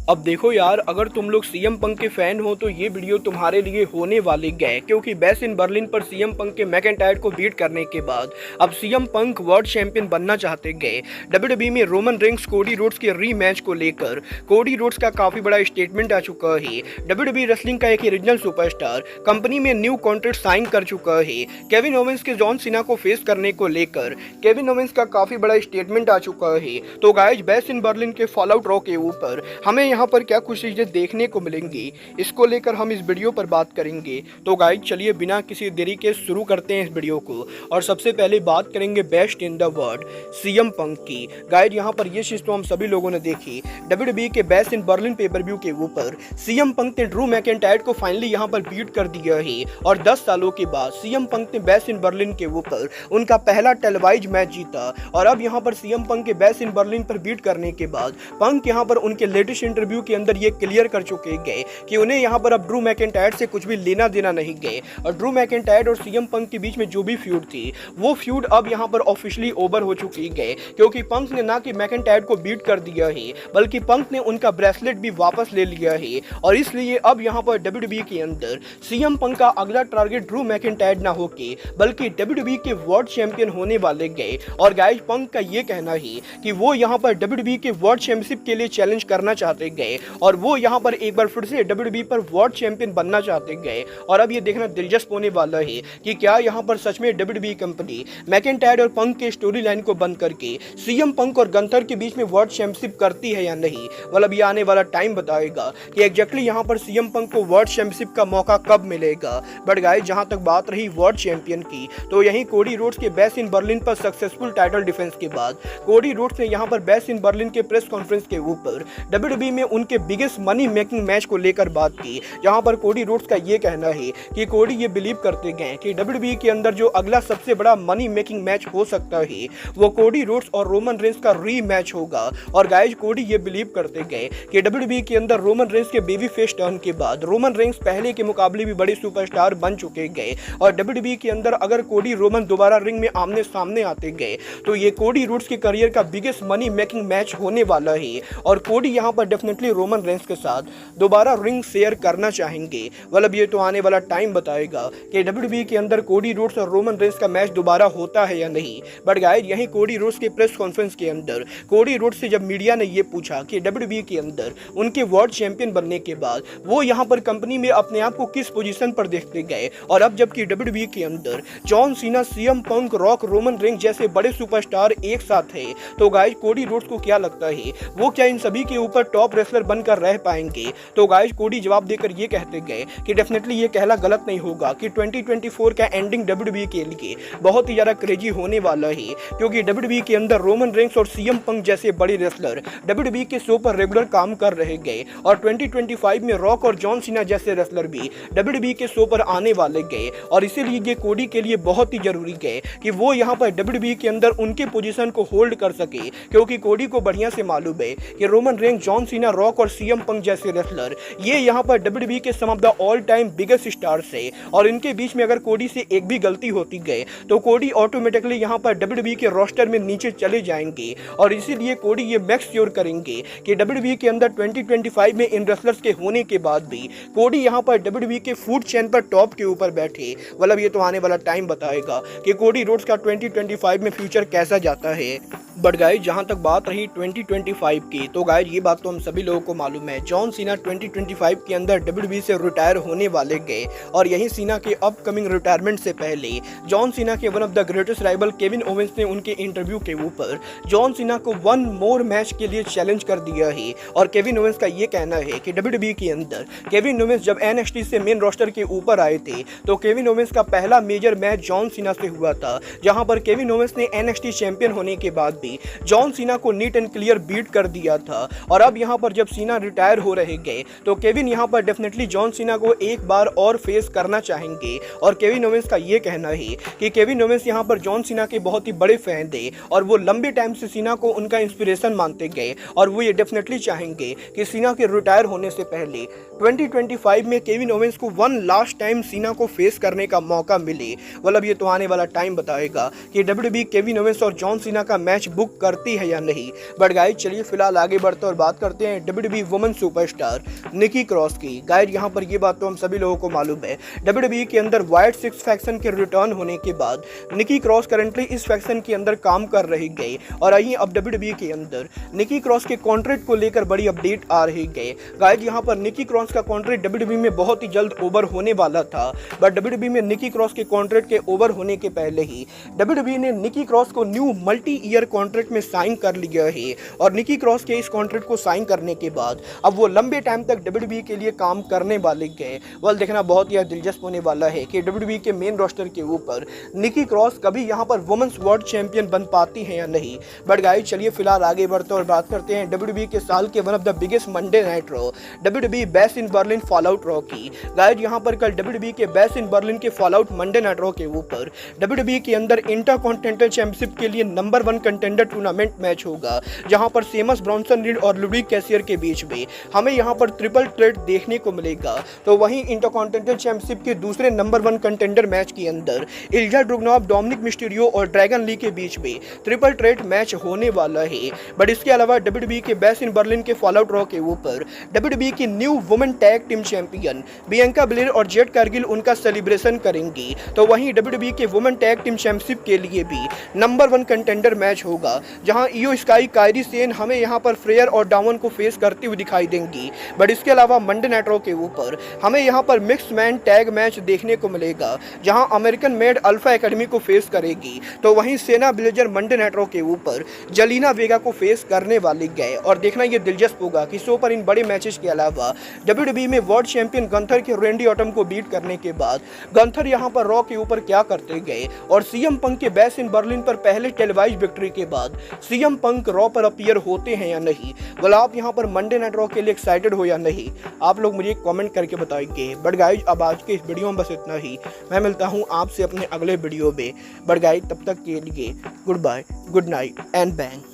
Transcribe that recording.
अब देखो यार, अगर तुम लोग सीएम पंक के फैन हो तो ये वीडियो तुम्हारे लिए होने वाली गए, क्योंकि बेस इन बर्लिन पर सीएम पंक के मैकइंटायर को बीट करने के बाद अब सीएम पंक वर्ल्ड चैंपियन बनना चाहते गए। डब्ल्यूडब्ल्यूई में रोमन रेंस कोडी रोड्स के रीमैच को लेकर कोडी रोड्स का काफी बड़ा स्टेटमेंट आ चुका है। डब्ल्यूडब्ल्यूई रेसलिंग का एक ओरिजिनल सुपरस्टार कंपनी में न्यू कॉन्ट्रैक्ट साइन कर चुका है। केविन ओवेंस के जॉन सीना को फेस करने को लेकर केविन ओवेंस का काफी बड़ा स्टेटमेंट आ चुका है। तो गाइज, बेस इन बर्लिन के फॉल आउट रॉ के ऊपर हमें यहाँ पर क्या कुछ चीजें देखने को मिलेंगी, इसको लेकर हम इस वीडियो पर बात करेंगे। तो गाइज चलिए बिना किसी देरी के शुरू करते हैं इस वीडियो को। और सबसे पहले बात करेंगे best in the world CM Punk की। गाइज यहाँ पर ये चीज तो हम सभी लोगों ने देखी, डब्ल्यूडब्ल्यूई के best in Berlin pay per view के ऊपर सीएम पंक ने ड्रू मैकइंटायर को फाइनली यहाँ पर बीट कर दिया है। और 10 सालों के बाद सीएम पंक ने बेस्ट इन बर्लिन के ऊपर उनका पहला टेलीवाइज मैच जीता। और अब यहाँ पर सीएम पंक के बेस्ट इन बर्लिन पर बीट करने के बाद पंक यहाँ पर उनके लेटेस्ट इंटरव्यू के अंदर ये क्लियर कर चुके गए कि उन्हें यहाँ पर अब ड्रू मैकइंटायर से कुछ भी लेना देना नहीं गए। और ड्रू मैकइंटायर और सीएम पंक के बीच में जो भी फ्यूड थी वो फ्यूड अब यहाँ पर ऑफिशियली ओवर हो चुकी गए, क्योंकि पंक ने ना कि मैकइंटायर को बीट कर दिया है बल्कि पंक ने उनका ब्रेसलेट भी वापस ले लिया है। और इसलिए अब यहाँ पर डब्ल्यूडब्ल्यूई के अंदर सीएम पंक का अगला टारगेट ड्रू मैकइंटायर ना होके बल्कि डब्ल्यूडब्ल्यूई के वर्ल्ड चैंपियन होने वाले गए। और गाइस, पंक का ये कहना है कि वो यहाँ पर डब्ल्यूडब्ल्यूई के वर्ल्ड चैंपियनशिप के लिए चैलेंज करना चाहते गए और वो यहाँ पर एक बार फिर से डब्ल्यूडब्ल्यूई पर वर्ल्ड चैंपियन बनना चाहते गए। और अब ये देखना दिलचस्प होने वाला है कि क्या यहाँ पर सच में डब्ल्यूडब्ल्यूई कंपनी मैकइंटायर और पंक के स्टोरी लाइन को बंद करके सीएम पंक और गंथर के बीच में वर्ल्ड चैंपियनशिप करती है या नहीं। मतलब ये आने वाला टाइम बताएगा कि एग्जैक्टली यहाँ पर सीएम पंक को वर्ल्ड चैंपियनशिप का मौका कब मिलेगा। बट गाइस, जहाँ तक बात रही वर्ल्ड चैंपियन की, तो यहीं कोडी रोड्स के बेस्ट इन बर्लिन पर सक्सेसफुल टाइटल डिफेंस के बाद कोडी रोड्स ने यहाँ पर बेस्ट इन बर्लिन के प्रेस कॉन्फ्रेंस के ऊपर डब्ल्यूडब्ल्यूई में उनके बिगेस्ट मनी मेकिंग मैच को लेकर बात की, जहां पर कोडी रोड्स का ये कहना है कि कोडी ये बिलीव करते गए कि डब्ल्यूडब्ल्यूई के अंदर जो अगला सबसे बड़ा मनी मेकिंग मैच हो सकता है वो कोडी रोड्स और रोमन रेंस का रीमैच होगा। और गाइस, कोडी ये बिलीव करते गए कि डब्ल्यूडब्ल्यूई के अंदर रोमन रेंस के बेबी फेस टर्न के बाद रोमन रेंस पहले के मुकाबले भी बड़े सुपरस्टार बन चुके गए। और डब्ल्यूडब्ल्यूई के अंदर अगर कोडी रोमन दोबारा रिंग में आमने सामने आते गए तो ये कोडी रोड्स के करियर का बिगेस्ट मनी मेकिंग मैच होने वाला है। और कोडी यहाँ पर डेफिनेटली रोमन रेंस के साथ दोबारा रिंग शेयर करना चाहेंगे। मतलब ये तो आने वाला टाइम बताएगा कि डब्ल्यूडब्ल्यूई के अंदर कोडी रोड्स और रोमन रेंस का मैच दोबारा होता है या नहीं। बट गाइस, यहीं कोडी रोड्स के प्रेस कॉन्फ्रेंस के अंदर कोडी रोड्स से जब मीडिया ने ये पूछा कि डब्ल्यूडब्ल्यूई के अंदर उनके वर्ल्ड चैंपियन बनने के बाद वो यहाँ पर कंपनी में अपने आप को किस पोजीशन पर देखते गए। और अब जबकि डब्ल्यूडब्ल्यूई के अंदर John Cena, CM Punk, rock, Roman Reigns जैसे बड़े सुपरस्टार एक साथ है, तो गाइस कोडी रोड्स को क्या लगता है वो क्या इन सभी के ऊपर टॉप रेसलर बनकर रह पाएंगे। तो गाइस, कोडी जवाब देकर ये कहते गए कि डेफिनेटली ये कहना गलत नहीं होगा कि 2024 का एंडिंग डब्ल्यूडब्ल्यूई के लिए बहुत ही ज्यादा क्रेजी होने वाला है, क्योंकि डब्ल्यूडब्ल्यूई के अंदर रोमन रेंस और सीएम पंक जैसे बड़े रेसलर डब्ल्यूडब्ल्यूई के शो पर रेगुलर काम कर रहे गए। और 2025 में रॉक और जॉन सीना जैसे रेसलर भी डब्ल्यूडब्ल्यूई के शो पर आने वाले गए। और इसीलिए ये कोडी के लिए बहुत ही जरूरी है कि वो यहाँ पर डब्ल्यूडब्ल्यूई के अंदर उनके पोजीशन को होल्ड कर सके, क्योंकि कोडी को बढ़िया से मालूम है कि Roman Reigns, John Cena, Rock और सीएम पंक जैसे रेसलर ये यहाँ पर डब्ल्यूडब्ल्यूई के sum of the all time biggest stars है। और इनके बीच में अगर कोडी से एक भी गलती होती गए तो कोडी ऑटोमेटिकली यहाँ पर डब्ल्यूडब्ल्यूई के रोस्टर में नीचे चले जाएंगे। और इसीलिए कोडी ये मेक श्योर करेंगे कि डब्ल्यूडब्ल्यूई के अंदर 2025 में इन रेसलर्स के होने के बाद भी कोडी यहाँ पर डब्ल्यूडब्ल्यूई के फूड चेन पर टॉप के ऊपर बैठे। मतलब ये तो आने वाला टाइम बताएगा कि कोडी रोड्स का 2025 में फ्यूचर कैसा जाता है। बट गाइस, जहां तक बात रही 2025 की, तो गाइस ये बात तो हम सभी लोगों को मालूम है, जॉन सीना 2025 के अंदर डब्ल्यूडब्ल्यूई से रिटायर होने वाले गए। और यही सीना के अपकमिंग रिटायरमेंट से पहले जॉन सीना के one of the greatest rival Kevin Owens ने उनके इंटरव्यू के ऊपर जॉन सीना को वन मोर मैच के लिए चैलेंज कर दिया है। और केविन ओवेंस का ये कहना है कि डब्ल्यूडब्ल्यूई के अंदर केविन ओवेंस जब एनएक्सटी से मेन रोस्टर के ऊपर आए थे तो केविन ओवेंस का पहला मेजर मैच जॉन सीना से हुआ था, जहां पर केविन ओवेंस ने एनएक्सटी चैंपियन होने के बाद भी जॉन सीना को नीट एंड क्लियर बीट कर दिया था। और अब यहाँ पर जब सीना रिटायर हो रहे गए तो केविन यहाँ पर डेफिनेटली जॉन सीना को एक बार और फेस करना चाहेंगे। और केविन ओवेंस का ये कहना है कि केविन ओवेंस यहाँ पर जॉन सीना के बहुत ही बड़े फैन थे और वो लंबे टाइम से सीना को उनका इंस्पिरेशन मानते गए। और वो ये डेफिनेटली चाहेंगे कि सीना के रिटायर होने से पहले 2025 में केविन ओवेंस को वन लास्ट टाइम सीना को फेस करने का मौका मिले। मतलब ये तो आने वाला टाइम बताएगा कि डब्ल्यूडब्ल्यूई केविन ओवेंस और जॉन सीना का मैच बुक करती है या नहीं। बट गाइस, चलिए फिलहाल आगे बढ़ते और बात करते हैं हैं WWE वुमेन सुपरस्टार निकी क्रॉस की। गाइस यहाँ पर ये बात तो हम सभी लोगों को मालूम है, WWE के अंदर वाइट सिक्स फैक्शन के रिटर्न होने के बाद निकी क्रॉस करंटली इस फैक्शन के अंदर काम कर रही गई। और आइए अब WWE के अंदर निकी क्रॉस के कॉन्ट्रैक्ट को लेकर बड़ी अपडेट आ रही गई। गाइस यहाँ पर निकी क्रॉस का कॉन्ट्रैक्ट WWE में बहुत ही जल्द ओवर होने वाला था, बट WWE में निकी क्रॉस के कॉन्ट्रैक्ट के ओवर होने के पहले ही WWE ने निकी क्रॉस को न्यू मल्टी ईयर कॉन्ट्रैक्ट में साइन कर लिया है। और निकी क्रॉस के इस कॉन्ट्रैक्ट को साइन करने के बाद अब वो लंबे टाइम तक WWE के लिए काम करने वाले गए। वह देखना बहुत ही दिलचस्प होने वाला है कि WWE के मेन रोस्टर के ऊपर निकी क्रॉस कभी यहाँ पर वुमेन्स वर्ल्ड चैंपियन बन पाती हैं या नहीं। बट गाइस चलिए फिलहाल आगे बढ़ते और बात करते हैं WWE के साल के one of the biggest Monday night raw, WWE best in Berlin fallout raw की। गाइस यहाँ पर कल WWE के बेस्ट इन बर्लिन के फॉलआउट मंडे नाइट रॉ के ऊपर WWE के अंदर इंटरकॉन्टिनेंटल चैंपियनशिप के लिए नंबर 1 कंटेंडर टूर्नामेंट मैच होगा, जहां पर सेमस ब्रॉन्सन रीड और लुडिक कैसियर के बीच में हमें यहां पर ट्रिपल थ्रेट देखने को मिलेगा। तो वहीं इंटरकॉन्टिनेंटल चैंपियनशिप के दूसरे नंबर 1 कंटेंडर मैच के अंदर इल्जा ड्रुगनॉव, डोमिनिक मिस्टीरियो और ड्रैगन ली के बीच में ट्रिपल थ्रेट मैच होने वाला है। बट इसके अलावा WWE के बेस्ट इन बर्लिन के फॉलआउट रॉ के ऊपर WWE की new women tag team champion Bianca बिलेर और जेट कारगिल उनका सेलिब्रेशन करेंगी। तो वहीं WWE के वुमेन टैग टीम चैंपियनशिप के लिए भी नंबर 1 कंटेंडर मैच होगा, जहां इयो स्काई, कायरी सेन हमें यहां पर फ्रेयर और डाउन को फेस करती हुई दिखाई देंगी। बट इसके अलावा मंडे नाइट रॉ के ऊपर हमें यहां पर मिक्स मैन टैग मैच देखने को मिलेगा, जहां अमेरिकन मेड अल्फा एकेडमी को फेस करेगी। तो वहीं सेना ब्लेजर मंडे नाइट रॉ के ऊपर जलीना वेगा को फेस करने वाली गए। और देखना यह दिलचस्प होगा कि शो पर इन बड़े मैचेस के अलावा WWE में वर्ल्ड चैंपियन गंथर के रेंडी ऑटम को बीट करने के बाद गंथर यहां पर रॉ के ऊपर क्या करते गए। और सीएम पंक के बेस्ट इन बर्लिन पर पहले टेलीवाइज विक्ट्री के बाद सीएम पंक रॉ पर अपीयर होते हैं या नहीं। बोला आप यहां पर मंडे नाइट रॉ के लिए एक्साइटेड हो या नहीं, आप लोग मुझे कमेंट करके बताएंगे। बट गाइज अब आज के इस वीडियो में बस इतना ही। मैं मिलता हूं आपसे अपने अगले वीडियो में। बट गाइज तब तक के लिए goodbye, good night and bang.